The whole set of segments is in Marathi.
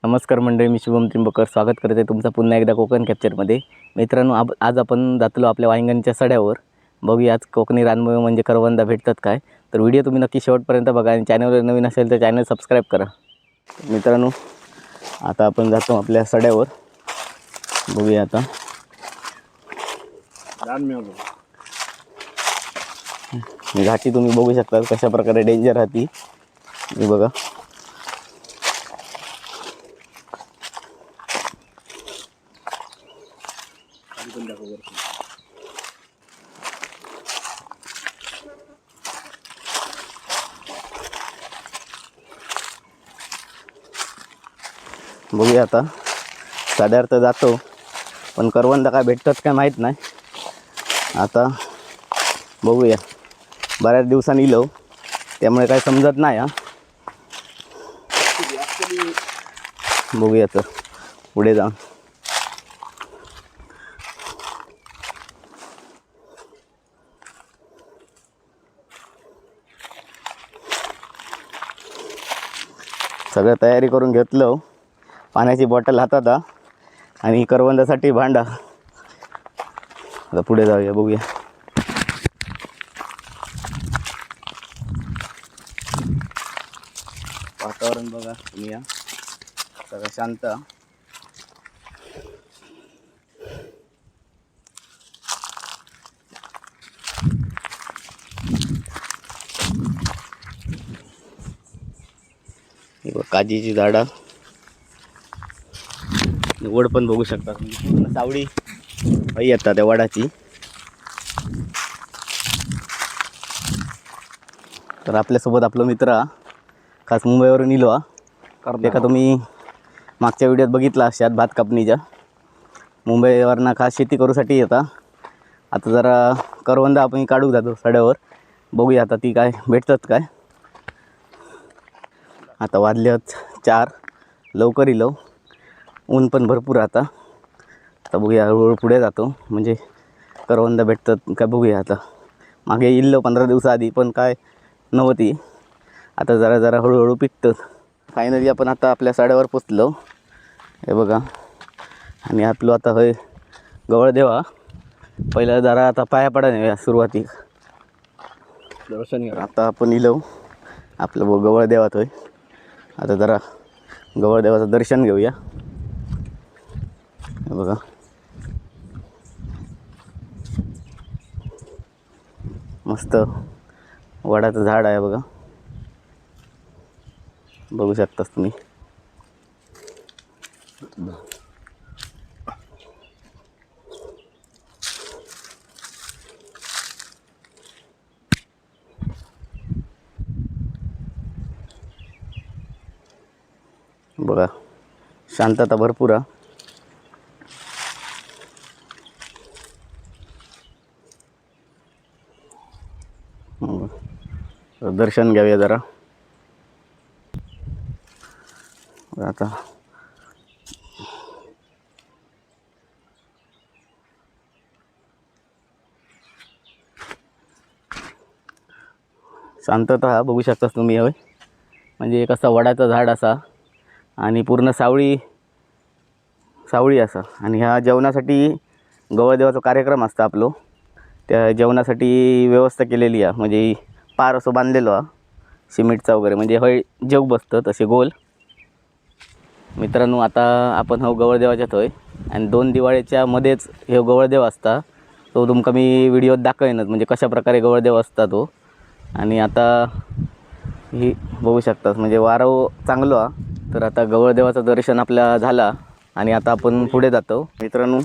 नमस्कार मंडळी, मी शुभम त्रिंबकर स्वागत करते तुमचं पुन्हा एकदा कोकण कॅप्चरमध्ये. मित्रांनो, आज आपण जातलो आपल्या वांग्यांच्या सड्यावर. बघूया आज कोकणी रानमेवा म्हणजे करवंदा भेटतात काय. तर व्हिडिओ तुम्ही नक्की शेवटपर्यंत बघा आणि चॅनलवर नवीन असेल तर चॅनल सबस्क्राईब करा. मित्रांनो, आता आपण जातो आपल्या सड्यावर. बघूया आता घाटी तुम्ही बघू शकता कशा प्रकारे डेंजर राहती. हे बघा, बघूया आता साड्यावर तर जातो, पण करवंदा काय भेटतात काय माहीत नाही. आता बघूया, बऱ्याच दिवसांनी इलो त्यामुळे काय समजत नाही. बघूया तर पुढे जाऊन. सगळं तयारी करून घेतलं, पाण्याची बॉटल हातात आणि करवंदासाठी भांडा. आता पुढे जाऊया, बघूया. वातावरण बघा तुम्ही, या सगळं शांत. काजीची झाडं, वड पण बघू शकता तुम्ही. सावळी येतात त्या वडाची. तर आपल्यासोबत आपला मित्र खास मुंबईवरून इलो. ते का तुम्ही मागच्या व्हिडिओत बघितला अशात भात कापणीच्या. मुंबईवरनं खास शेती करूसाठी येता. आता जरा करवंदा आपण काढू जातो सड्यावर. बघूया आता ती काय भेटतात काय. आता वाजल्यात 4, लवकर इलो. ऊन पण भरपूर आता बघूया, हळूहळू पुढे जातो म्हणजे करवंदा भेटतात काय बघूया. आता मागे इल्लो 15 दिवसाआधी, पण काय नव्हती. आता जरा जरा हळूहळू पिकतं. फायनली आपण आता आपल्या साड्यावर पोचलो. हे बघा, आणि आपलं आता होय गवळ देवा. पहिलं जरा आता पाया पडा नाही सुरुवाती दर्शन. आता आपण इलो आपलं गवळ देवात होय. आता जरा गवळ देवाचं दर्शन घेऊया. हे बघा, मस्त वडाचं झाड आहे बघा, बघू शकतास तुम्ही. बघा, शांतता भरपूर आहे. दर्शन घ्यावे जरा. आता शांतता बघू शकतास तुम्ही. होय म्हणजे एक असा वडाचा झाड असा आणि पूर्ण सावळी असा. आणि ह्या जेवणासाठी गवळदेवाचा कार्यक्रम असता आपलो. त्या जेवणासाठी व्यवस्था केलेली आहे. म्हणजे पार असं बांधलेलो आहे सिमेंटचा वगैरे, म्हणजे होय जेव बसतं तसे गोल. मित्रांनो, आता आपण हो गवळदेवाच्यात होय आणि 2 दिवाळीच्या मध्येच हे गवळदेव असता. तो तुमका मी व्हिडिओत दाखवेनच म्हणजे कशा प्रकारे गवळदेव असता तो. आणि आता ही बघू शकतात म्हणजे वारं चांगलं आहे. तर आता गवळदेवाचं दर्शन आपल्या झाला आणि आता आपण पुढे जातो. मित्रांनो,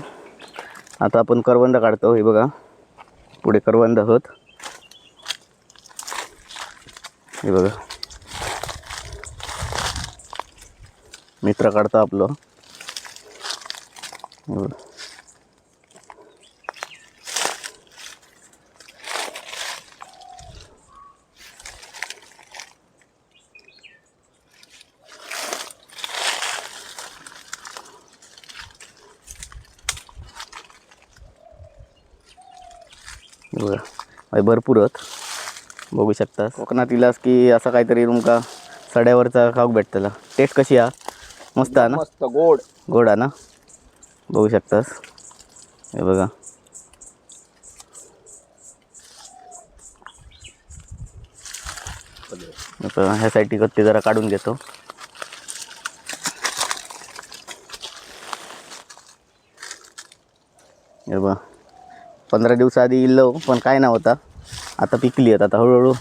आता आपण करवंद काढतो. हे बघा, पुढे करवंद आहोत. हे बघा, मित्र काढतो आपलं. बघा, भरपूर आहेत बघू शकता. कोकणात इलास की असं काहीतरी तुमका सड्यावरचा खाऊक भेटतला. टेस्ट कशी आहे मस्त आहे ना, मस्त गोड. गोड आहे ना, बघू शकतास. हे बघा आता ह्यासाठी ते जरा काढून घेतो. हे बघा 15 दिवसाआधी इल्लो पण काय नव्हता, आता पिकली आहेत. आता हळूहळू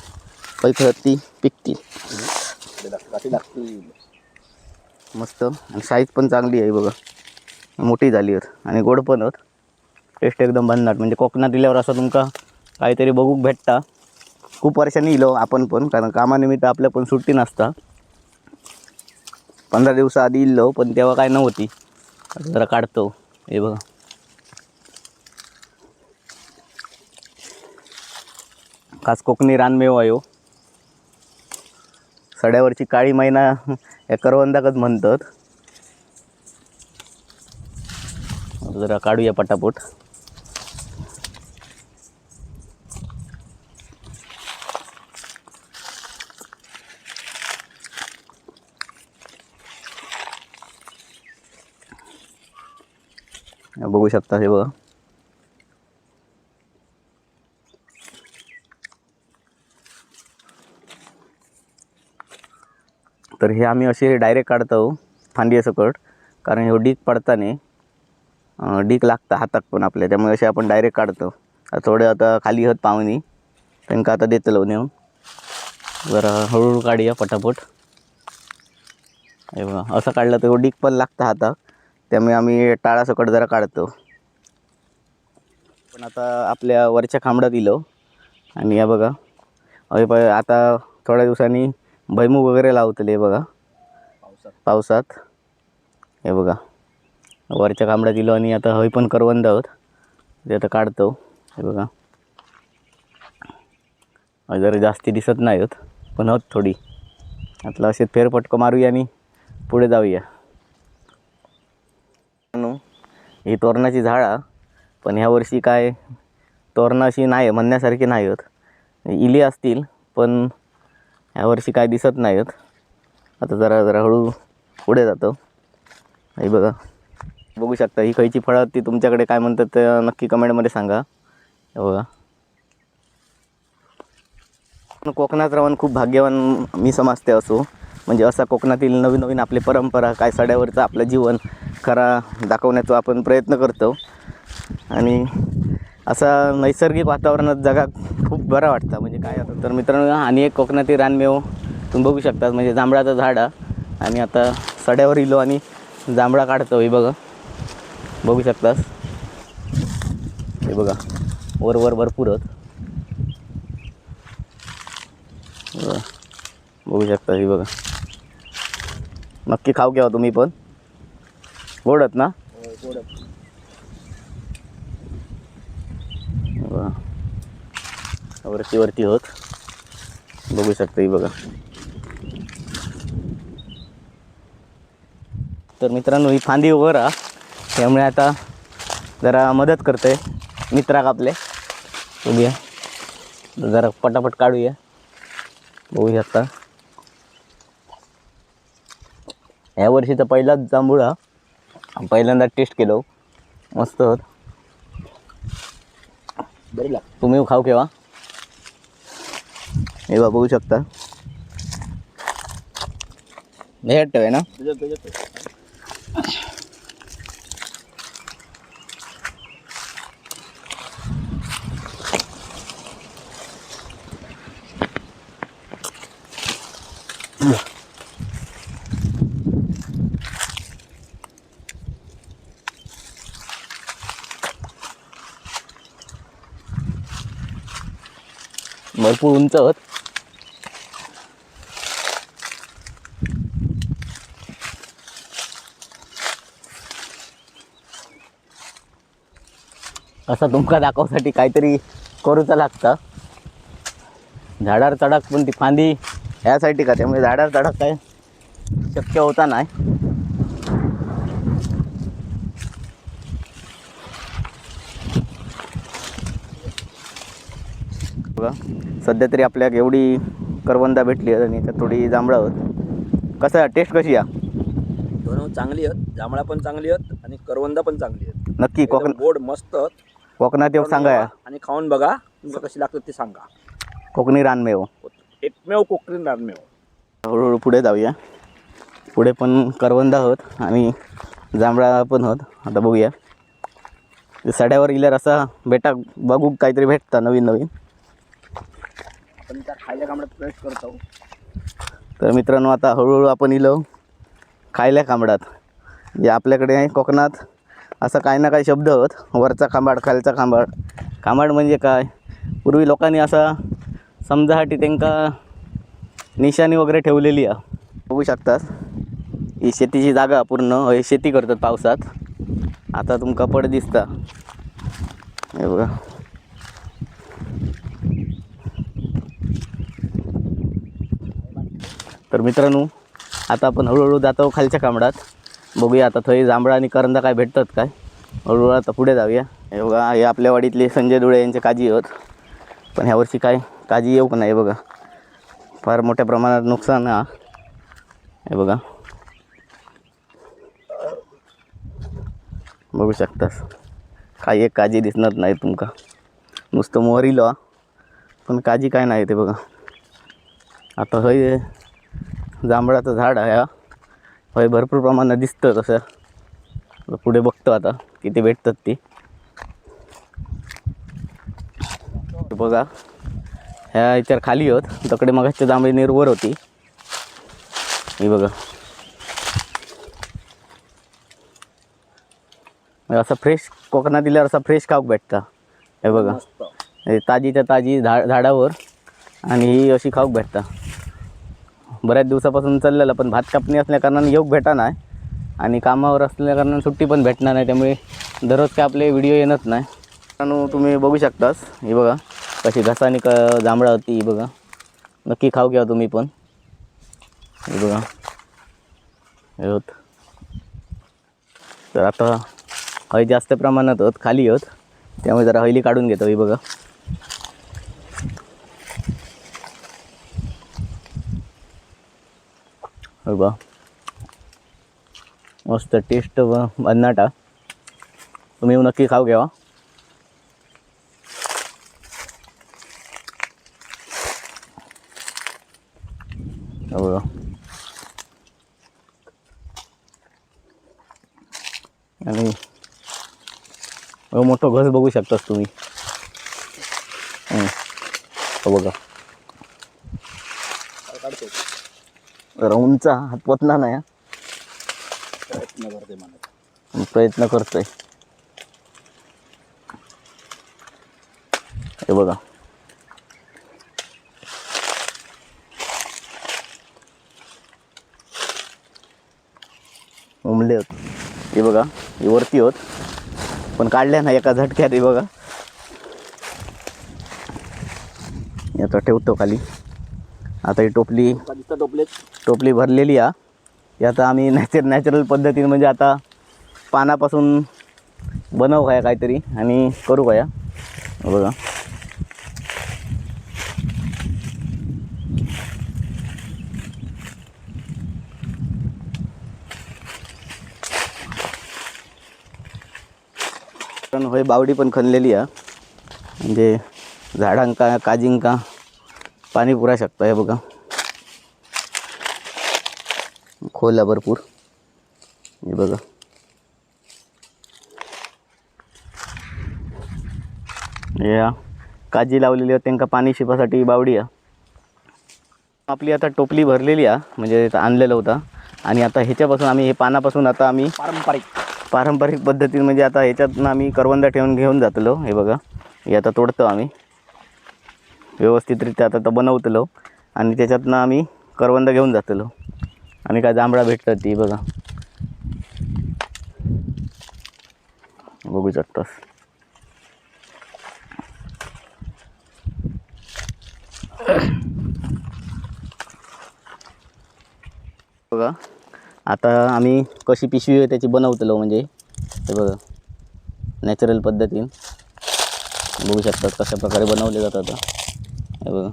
पैकी ती पिकतील. मस्त आणि साईज पण चांगली आहे बघा, मोठी झाली आहेत आणि गोड पण आहेत. टेस्ट एकदम भन्नाट. म्हणजे कोकणात इल्यावर असं तुमका काहीतरी बघूक भेटता. खूप वर्षांनी इलो आपण पण, कारण कामानिमित्त आपल्या पण सुट्टी नसता. 15 दिवसाआधी इल्लो पण तेव्हा काय नव्हती. आता जरा काढतो. हे बघा खास कोकणी रानमेवा आहे. सड्यावरची काळी मैना या करवंदाकच म्हणतात. जरा काढूया पटापट. बघू शकता हे बघा. तर हे आम्ही असे डायरेक्ट काढतो फांदी सकट, कारण हे डीक पडताना डीक लागतं हातात पण आपल्या, त्यामुळे असे आपण डायरेक्ट काढतो. थोडे आता खाली आहेत पाहुणी, त्यांना आता देतलो नेऊन. जरा हळूहळू काढूया पटापट. हे बघा असं काढलं तर डीक पण लागतं हातात, त्यामुळे आम्ही टाळासकट जरा काढतो. पण आता आपल्या वरच्या खांबडात दिलो आणि या बघा आता थोड्या दिवसांनी भैमूग वगैरे लावतले बघा पावसात. हे बघा वरच्या खांबडात दिलो आणि आता हय पण करवंद आहोत ते आता काढतो. हे बघा जरा जास्ती दिसत नाही आहेत पण आहोत थोडी. आता असे फेरफटकं मारूया आणि पुढे जाऊया. ही तोरणाची झाडं, पण ह्या वर्षी काय तोरणं अशी नाही म्हणण्यासारखी नाही आहेत. इली असतील पण ह्या वर्षी काय दिसत नाही आहेत. आता जरा जरा हळू पुढे जातो. हे बघा बघू शकता ही खयची फळं ती तुमच्याकडे काय म्हणतात ते नक्की कमेंटमध्ये सांगा. हे बघा कोकणात राहून खूप भाग्यवान मी समजते असो. म्हणजे असा कोकणातील नवीन नवीन आपली परंपरा काय सड्यावरचं आपलं जीवन खरा दाखवण्याचा आपण प्रयत्न करतो. आणि असा नैसर्गिक वातावरणात जगात खूप बरं वाटतं. म्हणजे काय आता तर मित्रांनो आणि एक कोकणातील रानमेव तुम्ही बघू शकता, म्हणजे जांभळाचं झाड आणि आता सड्यावर इलो आणि जांभळा काढतो. हे बघा बघू शकतास. हे बघा वर भरपूर आहेत. बघू शकता. हे बघा नक्की खाऊ घ्यावा तुम्ही पण, गोड आहेत ना. वरती होत बघू शकता. ही बघा तर मित्रांनो ही फांदी वर त्यामुळे आता जरा मदत करते मित्राक आपले. बघूया जरा पटापट काढूया. बघू शकता ह्या वर्षीचा पहिलाच जांभूळा पहिल्यांदा टेस्ट केलो. मस्त होत. तुम्ही खाऊ केव्हा. हे बघू शकता भेट आहे ना. भरपूर उंच होत. असं तुमका दाखवसाठी काहीतरी करूचा लागतं. झाडावर चढक पण ती फांदी ह्यासाठी का, त्यामुळे झाडावर चढक काय शक्य होता नाही. बघा सध्या तरी आपल्याक एवढी करवंदा भेटली आणि त्यात थोडी जांभळं होत. कसं टेस्ट कशी आहे. दोन चांगली आहेत, जांभळा पण चांगली आहेत आणि करवंदा पण चांगली आहेत. नक्की एकदम गोड मस्त आहेत. कोकणात येऊ सांगा या. आणि खाऊन बघा तुमचं कशी लागतात ते सांगा. कोकणी रानमेव एकमेव कोकणी रानमेव. हळूहळू पुढे जाऊया. पुढे पण करवंदा आहोत आणि जांभळा पण आहोत. आता बघूया सड्यावर गेल्यावर असा बेटा बघू काहीतरी भेटतं नवीन नवीन. पण त्या खायला कांबड्यात प्रवेश करतो. तर मित्रांनो आता हळूहळू आपण इलो खायल्या कांबडात. जे आपल्याकडे कोकणात असं काही ना काही शब्द आहेत. वरचा खांबाड खालचा खांबाड. खांबाड म्हणजे काय, पूर्वी लोकांनी असा समजासाठी त्यांका निशाणी वगैरे ठेवलेली आहे. बघू शकतात ही शेतीची जागा पूर्ण हे शेती करतात पावसात. आता तुमका पड दिसता हे बघा. तर मित्रांनो आता आपण हळूहळू जातो खालच्या कांबडात. बघूया आता थंय जांभळा आणि करंदा काय भेटतात काय. हळूहळू आता पुढे जाऊया. हे बघा हे आपल्या वाडीतले संजय धुळे यांचे काजी आहेत. पण ह्या वर्षी काय काजी येऊ का नाही बघा. फार मोठ्या प्रमाणात नुकसान आहे. हे बघा बघू शकतास काही एक काजी दिसणार नाही तुमका. नुसतं मोहरीलो पण काजी काय नाही ते बघा. आता हय जांभळाचं झाड आहे. हय भरपूर प्रमाणात दिसतं तसं. पुढे बघतो आता किती भेटतात ती. बघा ह्या याच्यावर खाली होत तकडे मगाच्या जांभळी निर्वर होती. ही बघा असा फ्रेश कोकणात दिल्यावर असा फ्रेश खाऊक भेटता. हे बघा हे ताजीच्या ताजी झाडावर आणि ही अशी खाऊक भेटता. बऱ्याच दिवसापासून चाललेलं पण भात कापणी असल्या कारणाने येऊक भेटा नाही आणि कामावर असल्या कारणाने सुट्टी पण भेटणार नाही. त्यामुळे दररोज काय आपले व्हिडिओ येणंच नाही. कारण तुम्ही बघू शकतास ही बघा कशी घसानी जांभळा होती. ही बघा नक्की खाऊ घ्या तुम्ही पण. हे बघा हे होत. तर आता हय जास्त प्रमाणात होत खाली होत त्यामुळे जरा हयली काढून घेतो. ही बघा बघा मस्त टेस्ट व भन्नाटा. तुम्ही नक्की खाऊ घ्या. बघा आणि मोठं घस बघू शकतास तुम्ही. बघा जरा उंचा हात पोचणार नाही. प्रयत्न करतोय. हे बघा उमले होत. हे बघा हे वरती होत पण काढल्या ना एका झटक्यात. हे बघा आता ठेवतो खाली. आता ही टोपली भरलेली आहे. ही आता आम्ही नॅचरल पद्धतीने म्हणजे आता पानापासून बनवू काय काहीतरी आणि करू काय. बघा पण होय बावडी पण खणलेली आहे म्हणजे झाडांका काजींका पाणी पुरा शकता. हे बघा खोल आहे भरपूर. हे बघा या काजी लावलेली आहे त्यांना पाणी शिपासाठी बावडी आहे. आपली आता टोपली भरलेली आहे म्हणजे आणलेलं होतं. आणि आता ह्याच्यापासून आम्ही हे पानापासून आता आम्ही पारंपरिक पद्धतीने म्हणजे आता ह्याच्यातनं आम्ही करवंदा ठेवून घेऊन जातलो. हे बघा हे आता तोडतो आम्ही व्यवस्थितरित्या आता बनवतलो आणि त्याच्यातनं आम्ही करवंदा घेऊन जातलो. आणि काय जांभळा भेटतात ती बघा बघू शकतास. बघा आता आम्ही कशी पिशवी आहे त्याची बनवतलो म्हणजे हे बघा नॅचरल पद्धतीने बघू शकतात कशा प्रकारे बनवले जातात. हे बघा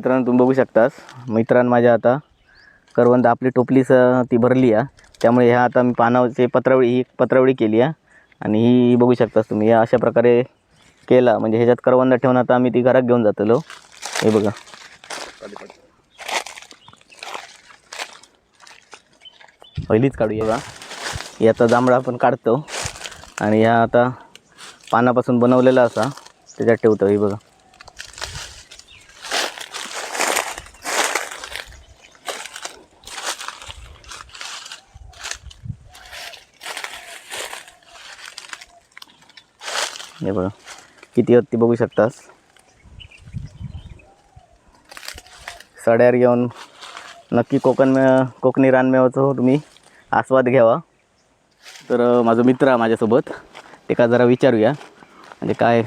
मित्रांनो तुम्ही बघू शकतास मित्रांनो माझ्या आता करवंद आपली टोपलीस ती भरली आहे. त्यामुळे ह्या आता मी पानावरची पत्रावळी ही पत्रावळी केली आहे आणि ही बघू शकतास तुम्ही या अशा प्रकारे केला म्हणजे ह्याच्यात करवंद ठेवून आता आम्ही ती घरात घेऊन जातलो. हे बघा पहिलीच काढूया बघा. ही आता जांभळा आपण काढतो आणि ह्या आता पानापासून बनवलेला असा त्याच्यात ठेवतो. हे बघा हे बघा किती आहेत ती बघू शकतास. सड्यावर घेऊन नक्की कोकणी रानमेवाचा तुम्ही आस्वाद घ्यावा. तर माझा मित्र आहे माझ्यासोबत ते का जरा विचारूया म्हणजे काय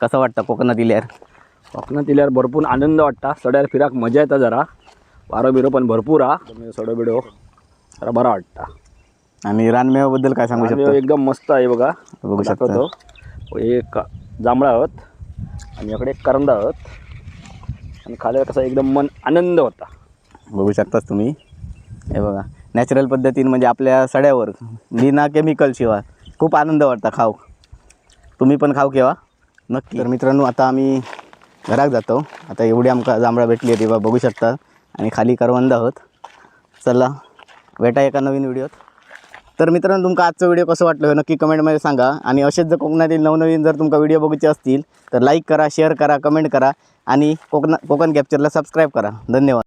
कसं वाटतं कोकणात इल्यावर. कोकणात इल्यावर भरपूर आनंद वाटता. सड्यार फिराक मजा येता जरा वारं बिरं पण भरपूर हा सडो बिडो जरा बरा वाटता. आणि रानमेवाबद्दल काय सांगू शकतो. एकदम मस्त आहे बघा बघू शकता. दाखवतो. एक जांभळा आहोत आणि याकडे एक करंदा आहोत आणि खाल्यावर कसा एकदम मन आनंद होता. बघू शकताच तुम्ही. हे बघा नॅचरल पद्धतीने म्हणजे आपल्या सड्यावर बिना केमिकल शिवाय खूप आनंद वाटता. खाऊ तुम्ही पण खाऊ केव्हा नक्की. तर मित्रांनो आता आम्ही घरात जातो. आता एवढी आमका जांभळा भेटली आहे तेव्हा बघू शकता आणि खाली करवंद आहोत. चला भेटा एका नवीन व्हिडिओत. तर मित्रांनो तुमका आजचा व्हिडिओ कसं वाटलं हे नक्की कमेंटमध्ये सांगा आणि असेच जर कोकणातील नवनवीन जर तुमका व्हिडिओ बघायचे असतील तर लाईक करा, शेअर करा, कमेंट करा आणि कोकण कॅप्चरला सबस्क्राईब करा. धन्यवाद.